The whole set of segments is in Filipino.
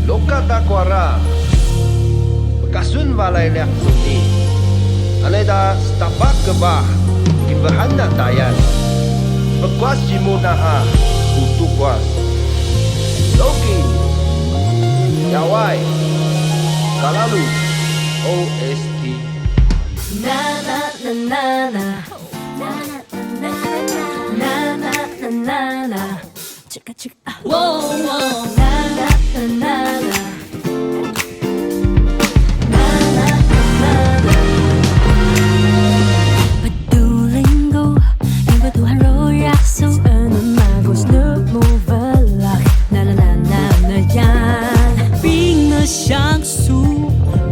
Lokah ta kwara Bekasun balay Laxi Aneda stapaq ba Kinbahan na Tayal qwas simu naha qutux Lowking yaway kaljaljuy O.S.T na na na na na na na na na na na chika chika whoa whoa na na na na na na na na na bedoelinggo en bedoel ryax nunmaku nunmaku Blaq na na na na na yan 冰的像素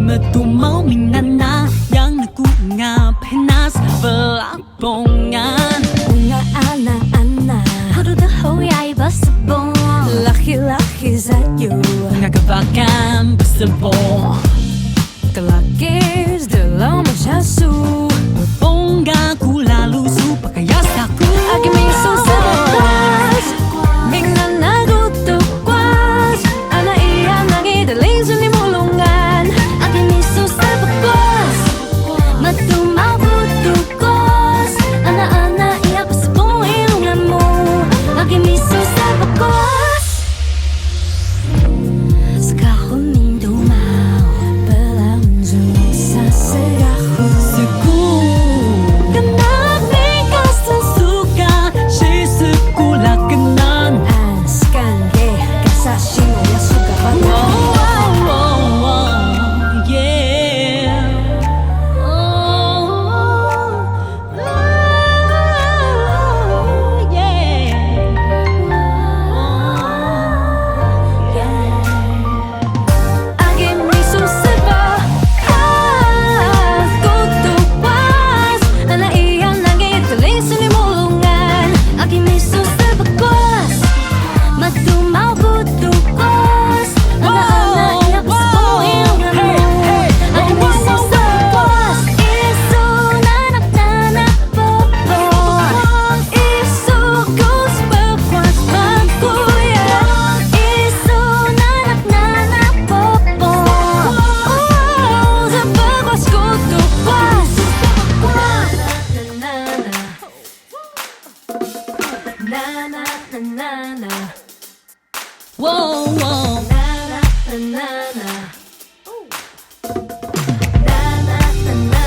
Metumaw minana yang nakunga penas belakbongan Bunga ana-ana Haru de hoyay bersebong Laki-laki sayu Ngakabakan bersebong Kelakis dalam masyasu Berbongga ku lalu su pakai yasaku Aki misu sebelas Mingnana kutuk qwas Anak iya nangi deling suni mulungan Aki misu sebelas Metu mau kutuk qwas Anak-anak iya bersebong ilunganmu Aki misu sebelas Sekarang mindu mau berlanjut sesegahu Seku Kenal bingkas dan suka Si sekolah kenan Askan ke Kasa simu ya suka banget Yeah Aki misu sebelas Kutuk qwas Anak iya nangis teling suni mulungan Aki misu sebelas Metu mau kutuk qwas Anak-anak iya bersebong ilunganmu Aki misu sebelas Isu nanak-nanak bobo Isu kus berkuas bangku ya Isu nanak-nanak bobo Seberkuas kutuk qwas Na na na na na Whoa whoa na na na na na na na na